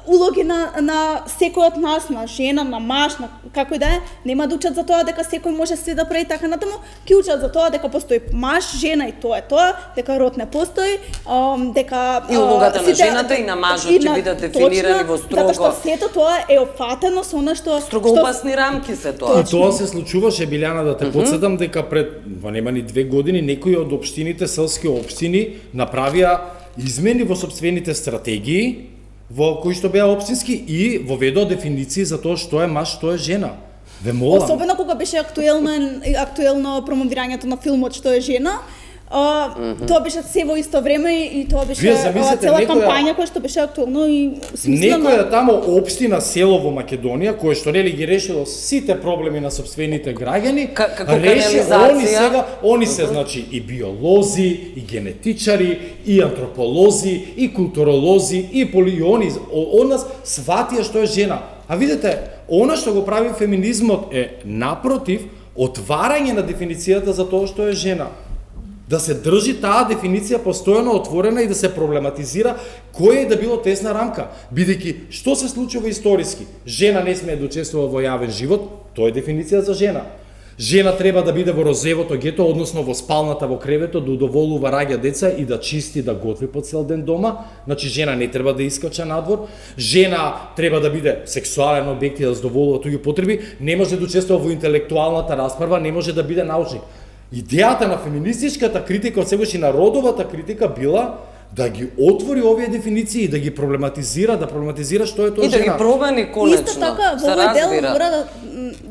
улоги на секој од нас, на жена, на маж, на како и да е, нема да учат за тоа дека секој може се да прави така натаму, ќе учат за тоа дека постои маж, жена и тоа е тоа, дека род не постои, дека и улогата на жената и на мажот ќе бидат дефинирани во строго. Затоа што сето тоа е опфатено со она што строго опасни рамки се тоа. И тоа се случуваше, Билјана, да те потсетам дека пред нема ни 2 години некои од општините, селски општини направија измени во сопствените стратегии во кои што беа општински и воведоа дефиниции за тоа што е маж, што е жена. Ве молам. Особено кога беше актуелно промовирањето на филмот Што е жена. Тоа беше се во исто време и тоа беше цела кампања која што беше актуелно и смислено. Некоја тамо општина, село во Македонија, кое што нели ги решило сите проблеми на сопствените граѓани, они се значи и биолози, и генетичари, и антрополози, и културолози, и они од нас сватија што е жена. А видите, она што го прави феминизмот е напротив отварање на дефиницијата за тоа што е жена. Да се држи таа дефиниција постојано отворена и да се проблематизира која е да било тесна рамка, бидејќи што се случува историски? Жена не смее да учествува во јавен живот, тоа е дефиниција за жена. Жена треба да биде во розевото гето, односно во спалната во кревето, да удоволува, раѓа деца и да чисти, да готви по цел ден дома. Значи жена не треба да искача надвор. Жена треба да биде сексуален објект и да задоволува туѓи потреби, не може да учествува во интелектуалната расправа, не може да биде научник. Идејата на феминистичката критика, од сегаш и народовата критика била да ги отвори овие дефиниции и да ги проблематизира, што е тоа жена. И да ги промени конечно. Исто така, во овој дел мора да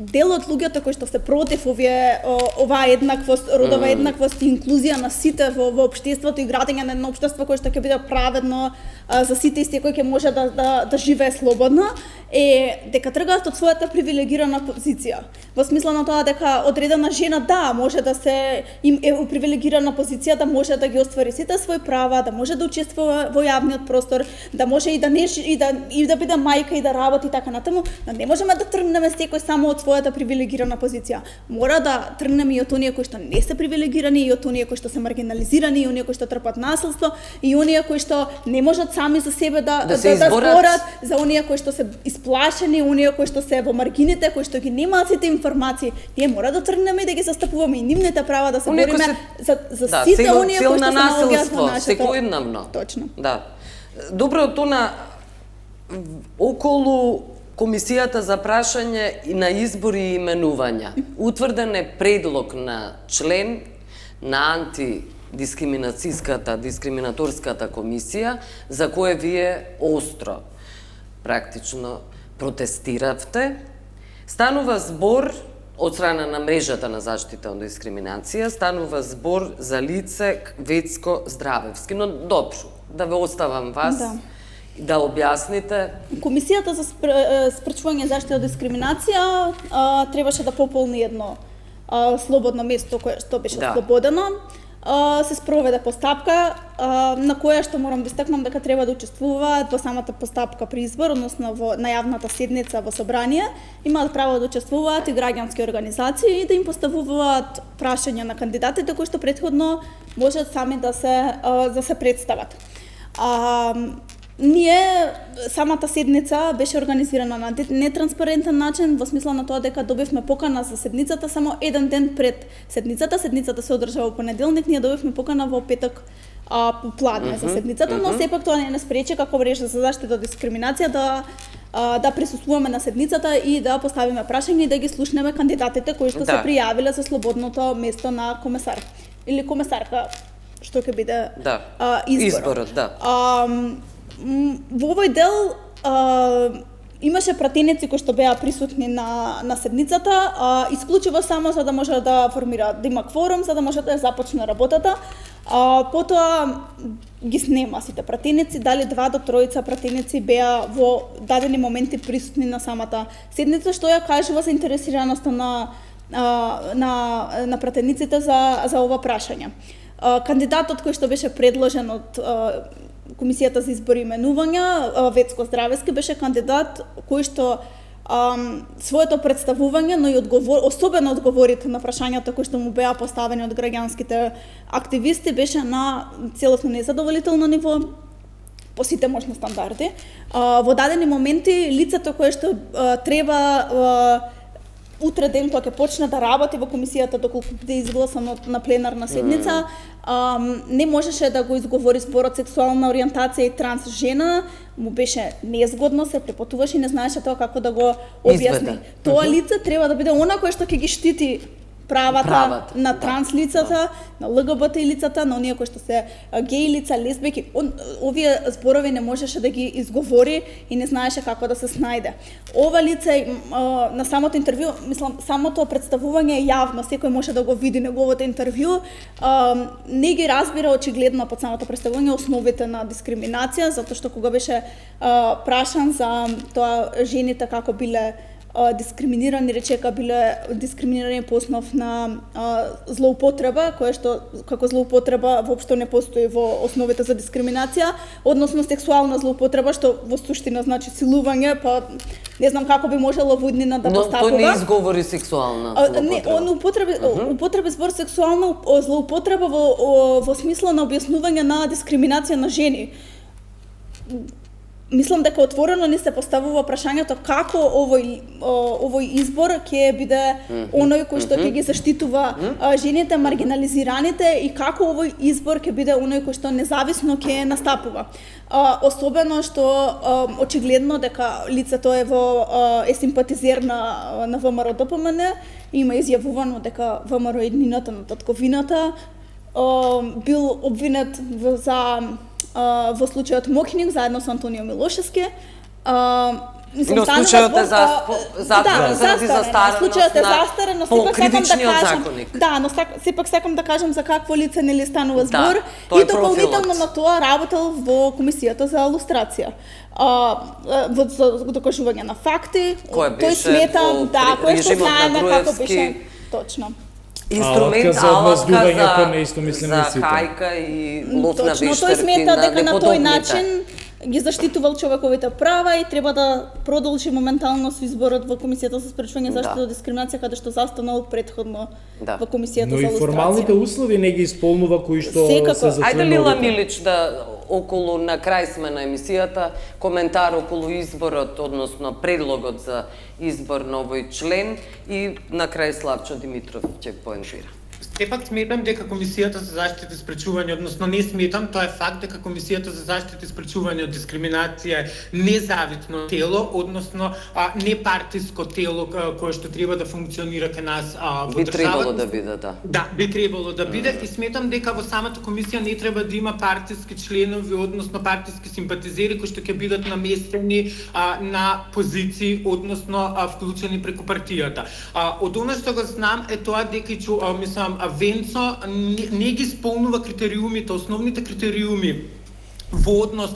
дел од луѓето кои што се против оваа еднаквост, родова еднаквост и инклузија на сите во општеството и градење на едно општество кое што ќе биде праведно за сите и секој ќе може да живее слободно, е дека тргаат од својата привилегирана позиција. Во смисла на тоа дека одредена жена може да се е у привилегирана позиција, да може да ги оствари сите своји права, да може да учествува во јавниот простор, да може и да биде мајка и да работи така натаму, но не можеме да тргнеме секој само од својата привилегирана позиција. Мора да тргнеме и од оние кои што не се привилегирани, и од оние кои што се маргинализирани, и оние кои што трпат насилство, и оние кои што не можат сами за себе да зборат, за оние кои што се исплашени, оние кои што се во маргините, кои што ги немаат сите информации. Ние мора да тргнеме и да ги застапуваме и нивните права, да се бориме за сите оние кои што се наоѓаат во нашето секојдневно. Точно. Да. Добро, Тона, околу Комисијата за прашање на избори и именувања, утврден е предлог на член на дискриминаторската комисија, за кое вие остро практично протестиравте, станува збор од страна на мрежата на заштита од дискриминација, станува збор за лице Вецко Здравевски. Но добро, да ве оставам вас да објасните. Комисијата за спречување заштита од дискриминација требаше да пополни едно слободно место кое што беше слободено. Се спроведе постапка на која што морам да истакнам дека треба да учествуваат во самата постапка при избор, односно во најавната седница во собрание, имаат право да учествуваат и граѓански организации и да им поставуваат прашања на кандидатите кои што претходно можат сами да се представат. Ние, самата седница беше организирана на нетранспарентен начин, во смисла на тоа дека добивме покана за седницата само еден ден пред седницата. Седницата се одржава во понеделник, ние добивме покана во петок попладне за седницата, но сепак тоа не спречи како мрежа за заштита од дискриминација да присуствуваме на седницата и да поставиме прашања и да ги слушнеме кандидатите кои што се пријавиле за слободното место на комесар или комесарка, што ќе биде изборот. Во овој дел имаше пратеници кои што беа присутни на седницата, исклучиво само за да може да формираат, да има кворум, за да може да започне работата. Потоа ги снема сите пратеници, дали 2 до 3 пратеници беа во дадени моменти присутни на самата седница, што ја кажува заинтересираноста на пратениците за ова прашање. Кандидатот кој што беше предложен од Комисијата за избори и именувања, Вецко Здравевски, беше кандидат кој што своето представување, но и особено одговорите на прашањата кои што му беа поставени од граѓанските активисти, беше на целосно незадоволително ниво по сите можни стандарди. Во дадени моменти лицето кое што треба утре ден кога ќе почне да работи во комисијата доколку биде изгласано на пленарна седница, не можеше да го изговори зборот сексуална ориентација и транс жена, му беше незгодно, се препотуваше и не знаеше тоа како да го објасни. Тоа лице треба да биде она кое што ќе ги штити правата на транс лицата, на ЛГБТ лицата, на оние кои што се геј лица, лесбики. Овие зборови не можеше да ги изговори и не знаеше како да се снајде. Ова лице на самото интервју, мислам, самото представување е јавно, секој може да го види неговото интервју, не ги разбира очигледно под самото представување основите на дискриминација, затоа што кога беше прашан за тоа жените како биле дискриминирани, рече дека биле дискриминирани по основ на злоупотреба, кое што како злоупотреба воопшто не постои во основите за дискриминација, односно сексуална злоупотреба, што во суштина значи силување, па не знам како би можело во иднина да постапува. Но тој не изговори сексуална злоупотреба. Он употреби збор сексуална злоупотреба во смисла на објаснување на дискриминација на жени. Мислам дека отворено не се поставува прашањето како овој избор ќе биде оној кој што ќе ги заштитува жените, маргинализираните и како овој избор ќе биде оној кој што независно ќе настапува. Особено што очигледно дека лицето е симпатизер на ВМРО ДПМН, има изјавувано дека ВМРО е еднината на татковината, бил обвинет во случајот Мохник заедно со Антонио Милошевски. Но случајот е застарен по кривичниот законник. Да, но сепак сакам да кажам за какво лице нели станува збор и дополнително на тоа работел во комисијата за лустрација. Во докажување на факти, тој смета, кој што знаеме како беше точно. Инструмент за хајка и лов на вештерки. Тој смета дека на тој начин ги заштитувал човековите права и треба да продолжи моментално со изборот во Комисијата за спречување заштита од дискриминација, каде што застанал предходно во Комисијата за лустрација. Но и формалните услови не ги исполнува кои што се за членовите. Ајде Лила Милич да околу на крај сме на емисијата, коментар околу изборот, односно предлогот за избор на овој член и на крај Славчо Димитров ќе поентира. Сепак сметам дека Комисијата за заштита и спречување, односно не сметам, тоа е факт дека Комисијата за заштита и спречување од дискриминација е независно тело, односно непартиско тело кое што треба да функционира кај нас во државата. Би требало да биде, да. Да, би требало да биде и сметам дека во самата комисија не треба да има партиски членови, односно партиски симпатизери кои што ќе бидат наместени на позиции, односно вклучени преку партијата. Од она што го знам е тоа дека Венцо не ги исполнува критериумите, основните критериуми во однос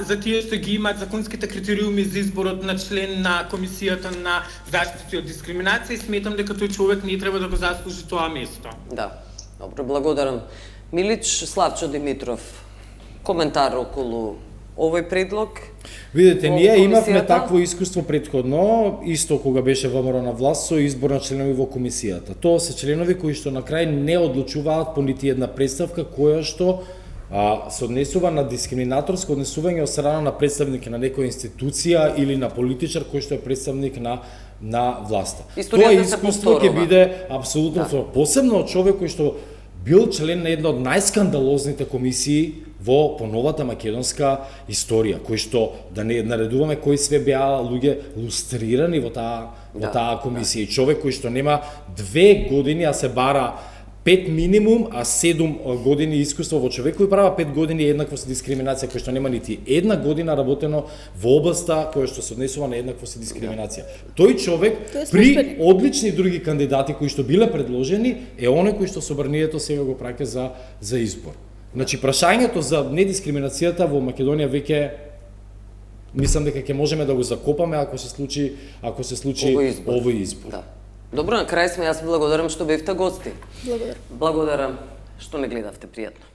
за тие што ги имаат законските критериуми за изборот на член на Комисијата на заштита од дискриминација и сметам дека тој човек не треба да го заслужи тоа место. Да, добро, благодарам. Милич, Славчо Димитров, коментар околу овој предлог? Видете, ние имавме такво искуство претходно, исто кога беше ВМРО на власт, со избор на членови во комисијата. Тоа се членови кои што на крај не одлучуваат по нити една представка која што се однесува на дискриминаторско однесување од страна на представник на некоја институција или на политичар кој што е представник на власта. Тоа искуство ќе биде апсолутно посебно од човек кој што бил член на една од најскандалозните комисии во поновата македонска историја, кои што да не наредуваме кои све беа луѓе лустрирани во таа комисија. Човек кој што нема 2 години, а се бара 5 минимум, а 7 години искуство во човекови права, 5 години еднаквост и дискриминација, кој што нема нити една година работено во областа која што се однесува на еднаквост и дискриминација. Тој човек при одлични други кандидати кои што биле предложени е оној кој што собранието сега го праќа за избор. Значи прашањето за недискриминацијата во Македонија веќе мислам дека ќе можеме да го закопаме ако се случи овој избор. Да. Добро, на крај сме, јас благодарам што бевте гости. Благодарам. Благодарам што не гледавте, пријатно.